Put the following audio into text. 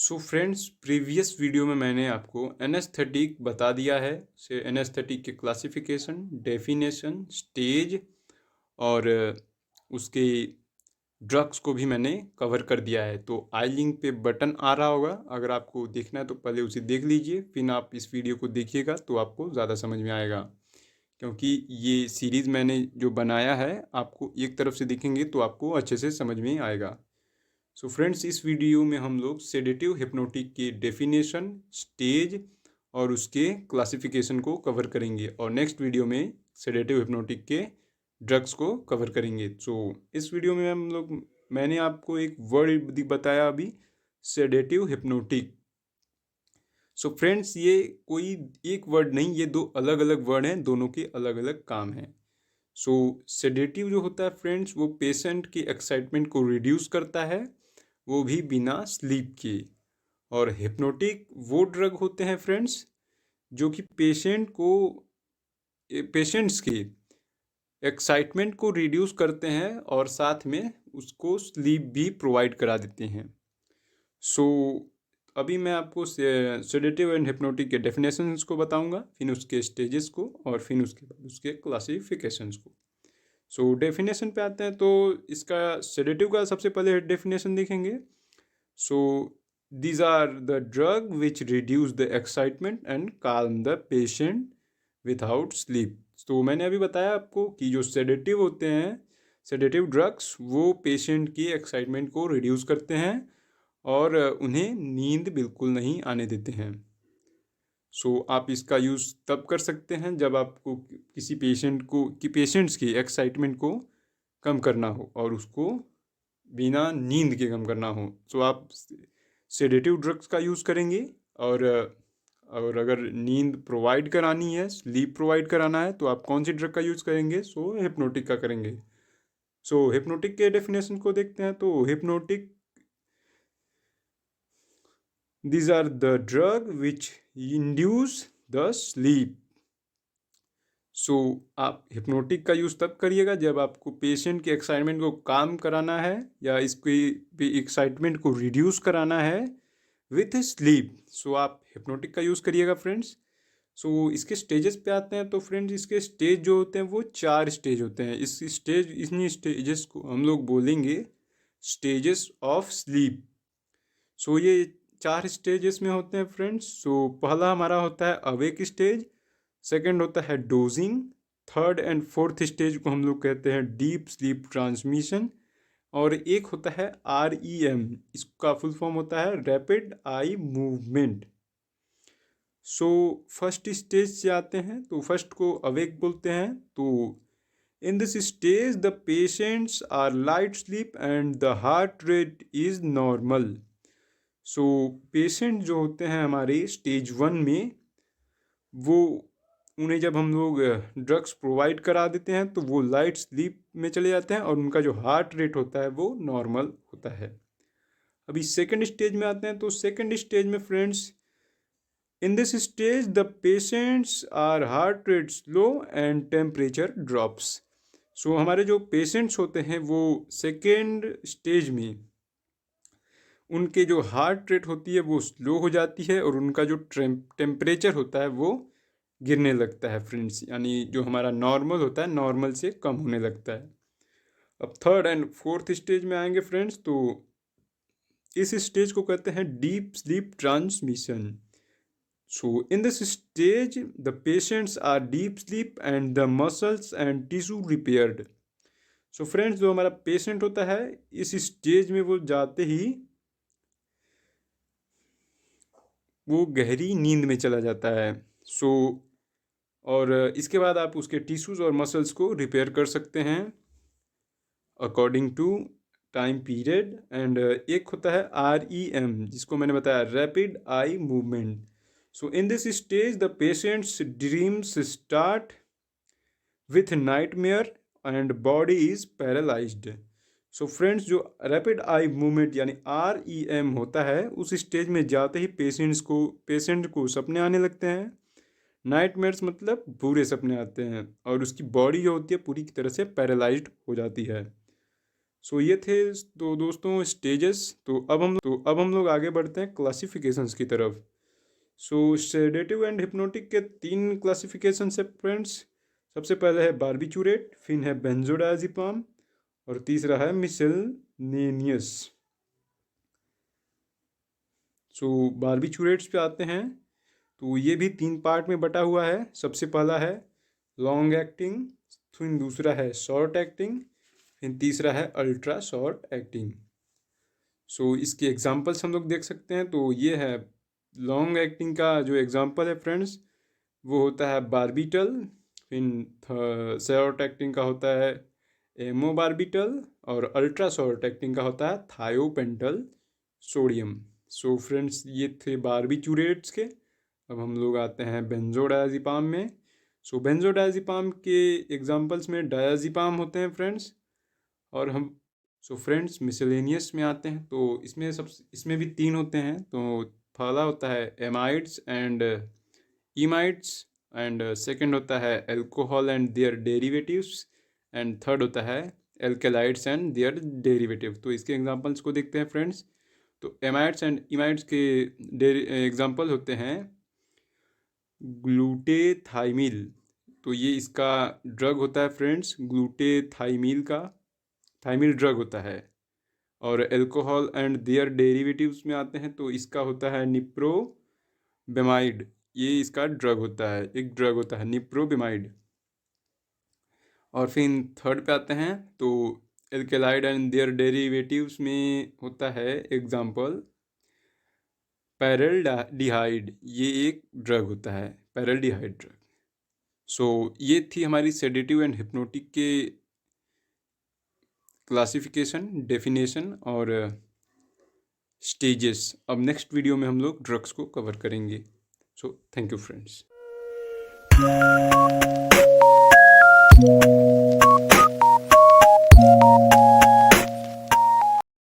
So friends, previous video में मैंने आपको एनेस्थेटिक बता दिया है। से एनेस्थेटिक के क्लासिफिकेशन, डेफिनेशन, स्टेज और उसके ड्रग्स को भी मैंने कवर कर दिया है। तो आई लिंक पे बटन आ रहा होगा, अगर आपको देखना है तो पहले उसे देख लीजिए, फिर आप इस वीडियो को देखिएगा तो आपको ज़्यादा समझ में आएगा। क्योंकि ये सीरीज़ मैंने जो बनाया है, आपको एक तरफ से देखेंगे तो आपको अच्छे से समझ में आएगा। सो फ्रेंड्स, इस वीडियो में हम लोग सेडेटिव हिप्नोटिक के डेफिनेशन, स्टेज और उसके क्लासिफिकेशन को कवर करेंगे, और नेक्स्ट वीडियो में सेडेटिव हिप्नोटिक के ड्रग्स को कवर करेंगे। सो इस वीडियो में मैंने आपको एक वर्ड बताया अभी, सेडेटिव हिप्नोटिक। सो फ्रेंड्स, ये कोई एक वर्ड नहीं, ये दो अलग अलग वर्ड हैं, दोनों के अलग अलग काम हैं। सो सेडेटिव जो होता है फ्रेंड्स, वो पेशेंट की एक्साइटमेंट को रिड्यूस करता है, वो भी बिना स्लीप के। और हिप्नोटिक वो ड्रग होते हैं फ्रेंड्स जो कि पेशेंट्स की एक्साइटमेंट को रिड्यूस करते हैं और साथ में उसको स्लीप भी प्रोवाइड करा देते हैं। सो अभी मैं आपको सेडेटिव एंड हिप्नोटिक के डेफिनेशंस को बताऊंगा, फिर उसके स्टेजेस को, और फिर उसके बाद उसके क्लासिफिकेशंस को। सो डेफिनेशन पे आते हैं, तो इसका सेडेटिव का सबसे पहले डेफिनेशन देखेंगे। सो these are the drug which reduce the excitement and calm the patient without sleep। तो मैंने अभी बताया आपको कि जो सेडेटिव होते हैं, सेडेटिव ड्रग्स, वो पेशेंट की एक्साइटमेंट को रिड्यूस करते हैं और उन्हें नींद बिल्कुल नहीं आने देते हैं। सो आप इसका यूज़ तब कर सकते हैं जब आपको किसी पेशेंट्स की एक्साइटमेंट को कम करना हो और उसको बिना नींद के कम करना हो। सो आप सेडेटिव ड्रग्स का यूज़ करेंगे, और अगर नींद प्रोवाइड करानी है, स्लीप प्रोवाइड कराना है, तो आप कौन सी ड्रग का यूज़ करेंगे? सो हिप्नोटिक का करेंगे। सो हिप्नोटिक के डेफिनेशन को देखते हैं। तो hypnotic, these are the drug which induce the sleep। सो आप हिप्नोटिक का यूज़ तब करिएगा जब आपको पेशेंट की एक्साइटमेंट को काम कराना है या इसकी एक्साइटमेंट को रिड्यूस कराना है विथ स्लीप। सो आप हिप्नोटिक का यूज़ करिएगा फ्रेंड्स। सो इसके स्टेजेस पे आते हैं। तो फ्रेंड्स, इसके स्टेज जो होते हैं वो 4 स्टेज होते हैं। इन्हीं स्टेजेस को हम लोग बोलेंगे स्टेजेस ऑफ स्लीप। सो ये 4 स्टेजेस में होते हैं फ्रेंड्स। सो पहला हमारा होता है अवेक स्टेज, सेकंड होता है dosing, third and fourth stage को हम लोग कहते हैं डीप स्लीप ट्रांसमिशन, और एक होता है REM, इसका फुल फॉर्म होता है rapid eye movement. So first stage से आते हैं, तो फर्स्ट को अवेक बोलते हैं। तो in this stage the patients are light sleep and the heart rate is normal. So patient जो होते हैं हमारे स्टेज 1 में, वो उन्हें जब हम लोग ड्रग्स प्रोवाइड करा देते हैं तो वो लाइट स्लीप में चले जाते हैं और उनका जो हार्ट रेट होता है वो नॉर्मल होता है। अभी सेकंड स्टेज में आते हैं। तो सेकंड स्टेज में friends, in this stage the patients are heart rate slow and temperature drops. So हमारे जो पेशेंट्स होते हैं वो सेकेंड स्टेज में उनके जो हार्ट रेट होती है वो स्लो हो जाती है और उनका जो टेम्परेचर होता है वो गिरने लगता है फ्रेंड्स, यानी जो हमारा नॉर्मल होता है नॉर्मल से कम होने लगता है। अब थर्ड एंड फोर्थ स्टेज में आएंगे फ्रेंड्स। तो इस स्टेज को कहते हैं deep sleep transmission. So in this stage the patients are deep sleep and the muscles and tissue repaired. So friends, जो हमारा पेशेंट होता है इस स्टेज में वो जाते ही वो गहरी नींद में चला जाता है। सो और इसके बाद आप उसके टिश्यूज़ और मसल्स को रिपेयर कर सकते हैं according to time period. And एक होता है REM, जिसको मैंने बताया rapid eye movement. So in this stage the patients dreams start with nightmare and body is paralysed. So friends, जो रैपिड आई मूवमेंट यानी REM होता है, उस स्टेज में जाते ही पेशेंट को सपने आने लगते हैं। नाइटमेयर्स मतलब बुरे सपने आते हैं और उसकी बॉडी जो होती है पूरी तरह से पैरालाइज्ड हो जाती है। सो ये थे तो दोस्तों स्टेजेस। तो अब हम लोग आगे बढ़ते हैं क्लासिफिकेशंस की तरफ। सो सेडेटिव एंड हिप्नोटिक के 3 क्लासिफिकेशन है फ्रेंड्स। सबसे पहले है बारबिचूरेट, फिर है बेंजोडायज़ेपाम और तीसरा है मिसलेनियस। सो बारबिचूरेट्स पे आते हैं। तो ये भी 3 पार्ट में बटा हुआ है। सबसे पहला है लॉन्ग एक्टिंग, फिर दूसरा है शॉर्ट एक्टिंग, फिर तीसरा है अल्ट्रा शॉर्ट एक्टिंग। सो इसके एग्जांपल्स हम लोग देख सकते हैं। तो ये है लॉन्ग एक्टिंग का जो एग्जांपल है फ्रेंड्स, वो होता है बारबिटल। फिर शॉर्ट एक्टिंग का होता है एमोबारबिटल और अल्ट्रा शॉर्ट एक्टिंग का होता है थायोपेंटल सोडियम। सो फ्रेंड्स ये थे बारबिचूरेट्स के। अब हम लोग आते हैं बेंजोडायज़ेपाम में। सो बेंजोडायज़ेपाम के एग्जांपल्स में डायज़ेपाम होते हैं फ्रेंड्स। और हम फ्रेंड्स मिसलेनियस में आते हैं। तो इसमें भी 3 होते हैं। तो पहला होता है amides and imides, and second होता है alcohol and their derivatives, and third होता है एल्केलाइड्स एंड देयर डेरिवेटिव। तो इसके एग्जांपल्स को देखते हैं फ्रेंड्स। तो एमाइड्स एंड इमाइड्स के एग्जांपल होते हैं ग्लूटेथाइमिल। तो ये इसका ड्रग होता है फ्रेंड्स, ग्लूटेथाइमिल का थाइमिल ड्रग होता है। और अल्कोहल एंड देयर डेरिवेटिव्स में आते हैं तो इसका होता है निप्रोबेमाइड। ये इसका ड्रग होता है, एक ड्रग होता है निप्रोबेमाइड। और फिर थर्ड पे आते हैं तो एल्केलाइड एंड देयर डेरिवेटिव्स में होता है एग्जांपल पैरेलडिहाइड। ये एक ड्रग होता है, पैरेलडिहाइड ड्रग। सो ये थी हमारी सेडेटिव एंड हिप्नोटिक के क्लासिफिकेशन, डेफिनेशन और स्टेजेस। अब नेक्स्ट वीडियो में हम लोग ड्रग्स को कवर करेंगे। So thank you friends.